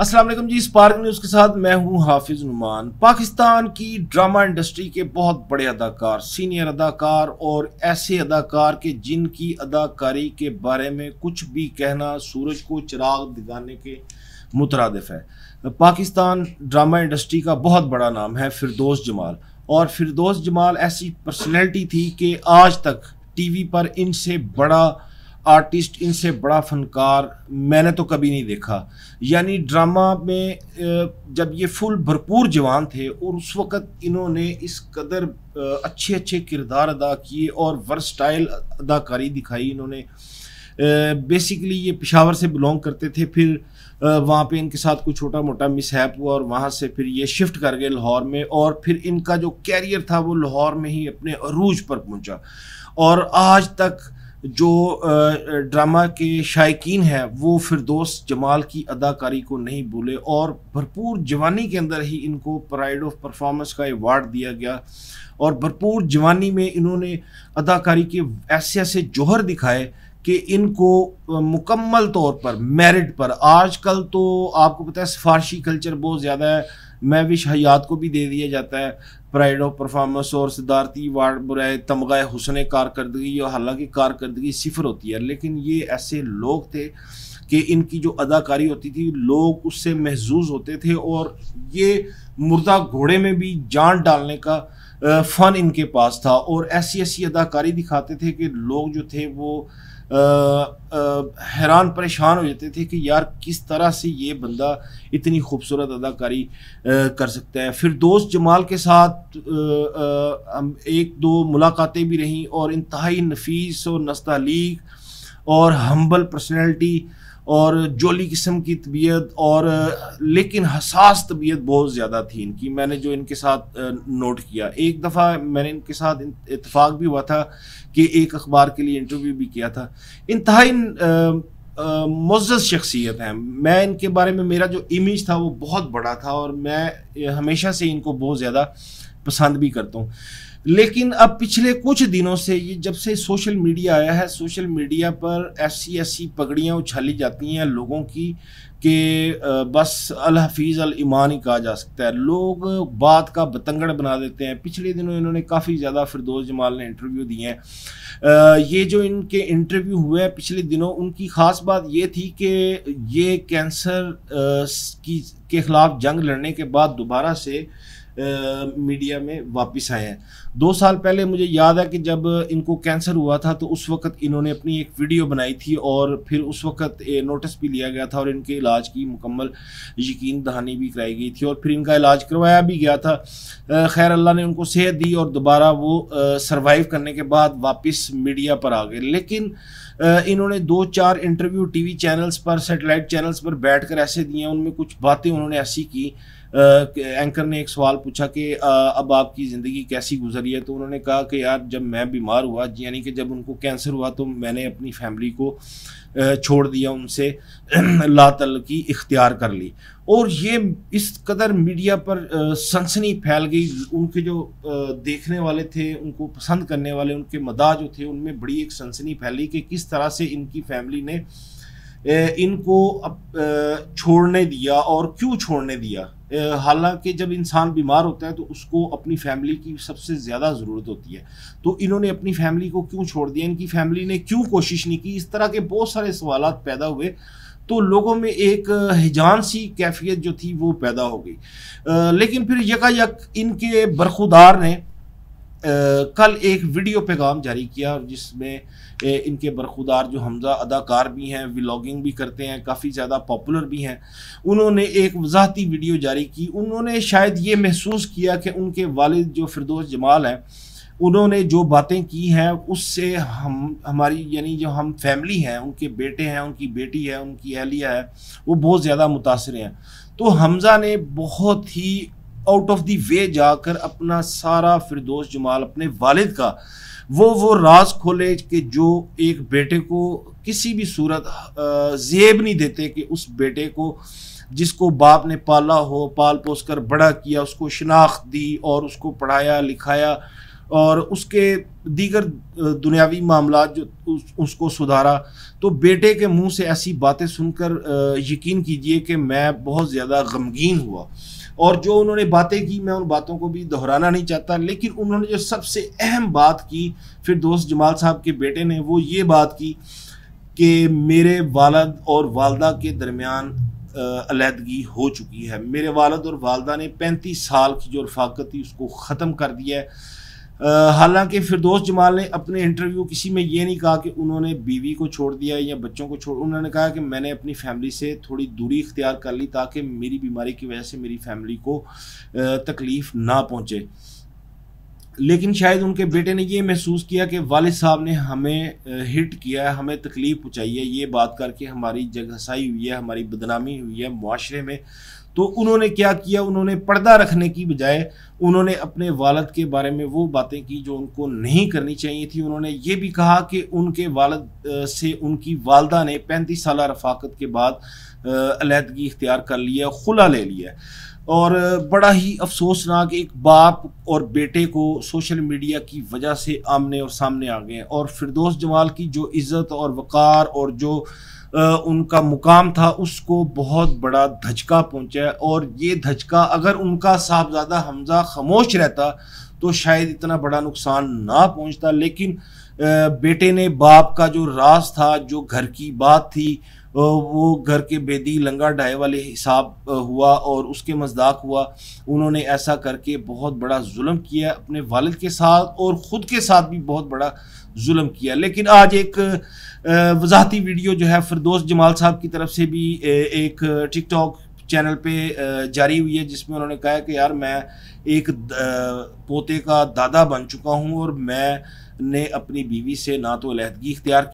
अस्सलाम वालेकुम जी। Spark news के साथ मैं हूं हाफिज नुमान। पाकिस्तान की ड्रामा इंडस्ट्री के बहुत बड़े अदाकार, सीनियर अदाकार और ऐसे अदाकार के जिनकी अदाकारी के बारे में कुछ भी कहना सूरज को चिराग दिखाने के मुतरादिफ है। पाकिस्तान ड्रामा इंडस्ट्री का बहुत बड़ा नाम है फिरदौस जमाल, और फिरदौस जमाल ऐसी पर्सनैलिटी थी कि आज तक टीवी पर इनसे बड़ा आर्टिस्ट, इनसे बड़ा फनकार मैंने तो कभी नहीं देखा। यानी ड्रामा में जब ये फुल भरपूर जवान थे और उस वक़्त इन्होंने इस कदर अच्छे अच्छे किरदार अदा किए और वर्सटाइल अदाकारी दिखाई इन्होंने। बेसिकली ये पेशावर से बिलोंग करते थे, फिर वहाँ पे इनके साथ कुछ छोटा मोटा मिसहैप हुआ और वहाँ से फिर ये शिफ्ट कर गए लाहौर में, और फिर इनका जो कैरियर था वो लाहौर में ही अपने अरूज पर पहुँचा। और आज तक जो ड्रामा के शायकीन हैं वो फिरदौस जमाल की अदाकारी को नहीं भूले, और भरपूर जवानी के अंदर ही इनको प्राइड ऑफ परफॉर्मेंस का अवार्ड दिया गया। और भरपूर जवानी में इन्होंने अदाकारी के ऐसे ऐसे जौहर दिखाए कि इनको मुकम्मल तौर पर मेरिट पर, आजकल तो आपको पता है सिफारशी कल्चर बहुत ज़्यादा है, महविश हयात को भी दे दिया जाता है प्राइड ऑफ परफॉर्मेंस और सिद्धार्थी अवार्ड बुराए तमगा हुस्न कारकर्दगी, और हालांकि कारकर्दगी सिफर होती है, लेकिन ये ऐसे लोग थे कि इनकी जो अदाकारी होती थी लोग उससे महजूज होते थे, और ये मुर्दा घोड़े में भी जान डालने का फ़न इनके पास था। और ऐसी ऐसी अदाकारी दिखाते थे कि लोग जो थे वो हैरान परेशान हो जाते थे कि यार किस तरह से ये बंदा इतनी खूबसूरत अदाकारी कर सकता है। फिरदौस जमाल के साथ एक दो मुलाकातें भी रहीं, और इंतहाई नफीस और नस्तालीक और हम्बल पर्सनैलिटी और जोली किस्म की तबीयत, और लेकिन हसास तबीयत बहुत ज़्यादा थी इनकी। मैंने जो इनके साथ नोट किया, एक दफ़ा मैंने इनके साथ इत्तेफाक भी हुआ था कि एक अखबार के लिए इंटरव्यू भी किया था। इंतहाई मुअज़्ज़ज़ शख्सियत हैं। मैं इनके बारे में, मेरा जो इमेज था वो बहुत बड़ा था, और मैं हमेशा से इनको बहुत ज़्यादा पसंद भी करता हूँ। लेकिन अब पिछले कुछ दिनों से, ये जब से सोशल मीडिया आया है, सोशल मीडिया पर ऐसी ऐसी पगड़ियाँ उछाली जाती हैं लोगों की कि बस अल हफीज़ अल ईमान ही कहा जा सकता है। लोग बात का बतंगड़ बना देते हैं। पिछले दिनों इन्होंने काफ़ी ज़्यादा फिरदौस जमाल ने इंटरव्यू दिए हैं। ये जो इनके इंटरव्यू हुए पिछले दिनों, उनकी ख़ास बात ये थी कि ये कैंसर के ख़िलाफ़ जंग लड़ने के बाद दोबारा से मीडिया में वापस आए हैं। 2 साल पहले मुझे याद है कि जब इनको कैंसर हुआ था तो उस वक्त इन्होंने अपनी एक वीडियो बनाई थी, और फिर उस वक्त नोटिस भी लिया गया था और इनके इलाज की मुकम्मल यकीन दहानी भी कराई गई थी, और फिर इनका इलाज करवाया भी गया था। खैर अल्लाह ने उनको सेहत दी और दोबारा वो सरवाइव करने के बाद वापस मीडिया पर आ गए। लेकिन इन्होंने 2-4 इंटरव्यू टीवी चैनल्स पर, सैटेलाइट चैनल्स पर बैठकर ऐसे दिए, उनमें कुछ बातें उन्होंने ऐसी की। एंकर ने एक सवाल पूछा कि अब आपकी ज़िंदगी कैसी गुजरी है, तो उन्होंने कहा कि यार जब मैं बीमार हुआ, यानी कि जब उनको कैंसर हुआ, तो मैंने अपनी फैमिली को छोड़ दिया, उनसे ला तल्लुकी इख्तियार कर ली। और ये इस कदर मीडिया पर सनसनी फैल गई। उनके जो देखने वाले थे, उनको पसंद करने वाले, उनके मदाह जो थे, उनमें बड़ी एक सनसनी फैली कि किस तरह से इनकी फैमिली ने इनको छोड़ने दिया और क्यों छोड़ने दिया। हालांकि जब इंसान बीमार होता है तो उसको अपनी फैमिली की सबसे ज़्यादा ज़रूरत होती है, तो इन्होंने अपनी फैमिली को क्यों छोड़ दिया, इनकी फैमिली ने क्यों कोशिश नहीं की। इस तरह के बहुत सारे सवालात पैदा हुए, तो लोगों में एक हिजान सी कैफियत जो थी वो पैदा हो गई। लेकिन फिर यकायक इनके बरखुदार ने कल एक वीडियो पैगाम जारी किया, जिसमें इनके बरखुदार जो हमजा अदाकार भी हैं, व्लॉगिंग भी करते हैं, काफ़ी ज़्यादा पॉपुलर भी हैं, उन्होंने एक वजाहती वीडियो जारी की। उन्होंने शायद ये महसूस किया कि उनके वालिद जो फिरदौस जमाल हैं, उन्होंने जो बातें की हैं उससे हमारी यानी जो हम फैमिली हैं, उनके बेटे हैं, उनकी बेटी है, उनकी अहलिया है, वो बहुत ज़्यादा मुतासिर हैं। तो हमजा ने बहुत ही आउट ऑफ द वे जाकर अपना सारा फिरदौस जमाल, अपने वालिद का वो राज खोले कि जो एक बेटे को किसी भी सूरत ज़ेब नहीं देते कि उस बेटे को जिसको बाप ने पाला हो, पाल पोस कर बड़ा किया, उसको शनाख्त दी और उसको पढ़ाया लिखाया और उसके दीगर दुनियावी मामला जो उसको सुधारा। तो बेटे के मुंह से ऐसी बातें सुनकर यकीन कीजिए कि मैं बहुत ज़्यादा गमगीन हुआ। और जो उन्होंने बातें की, मैं उन बातों को भी दोहराना नहीं चाहता, लेकिन उन्होंने जो सबसे अहम बात की फिरदौस जमाल साहब के बेटे ने, वो ये बात की कि मेरे वालिद और वालदा के दरमियान अलहदगी हो चुकी है। मेरे वालिद और वालदा ने 35 साल की जो रफ़ाकत थी उसको ख़त्म कर दिया है। हालांकि फिरदौस जमाल ने अपने इंटरव्यू किसी में ये नहीं कहा कि उन्होंने बीवी को छोड़ दिया या बच्चों को छोड़, उन्होंने कहा कि मैंने अपनी फैमिली से थोड़ी दूरी इख्तियार कर ली ताकि मेरी बीमारी की वजह से मेरी फैमिली को तकलीफ़ ना पहुँचे। लेकिन शायद उनके बेटे ने ये महसूस किया कि वालिद साहब ने हमें हिट किया है, हमें तकलीफ़ पहुँचाई है, ये बात करके हमारी जगहसाई हुई है, हमारी बदनामी हुई है मुआशरे में। तो उन्होंने क्या किया, उन्होंने पर्दा रखने की बजाय उन्होंने अपने वालिद के बारे में वो बातें की जो उनको नहीं करनी चाहिए थी। उन्होंने ये भी कहा कि उनके वालिद से उनकी वालदा ने 35 साल रफ़ाकत के बाद अलहदगी इख्तियार कर लिया, खुला ले लिया। और बड़ा ही अफसोसनाक, एक बाप और बेटे को सोशल मीडिया की वजह से आमने और सामने आ गए, और फिरदौस जमाल की जो इज़्ज़त और वक़ार और जो उनका मुकाम था उसको बहुत बड़ा धचका पहुंचा है। और ये धचका अगर उनका साहबजादा हमजा खामोश रहता तो शायद इतना बड़ा नुकसान ना पहुंचता। लेकिन बेटे ने बाप का जो राज था, जो घर की बात थी, वो घर के बेदी लंगा डाए वाले हिसाब हुआ और उसके मज़दाक हुआ। उन्होंने ऐसा करके बहुत बड़ा जुल्म किया अपने वालिद के साथ और ख़ुद के साथ भी बहुत बड़ा जुल्म किया। लेकिन आज एक वजाहती वीडियो जो है फिरदौस जमाल साहब की तरफ से भी एक टिकटॉक चैनल पे जारी हुई है, जिसमें उन्होंने कहा कि यार मैं एक पोते का दादा बन चुका हूँ और मैंने अपनी बीवी से ना तो अलहदगी इख्तियार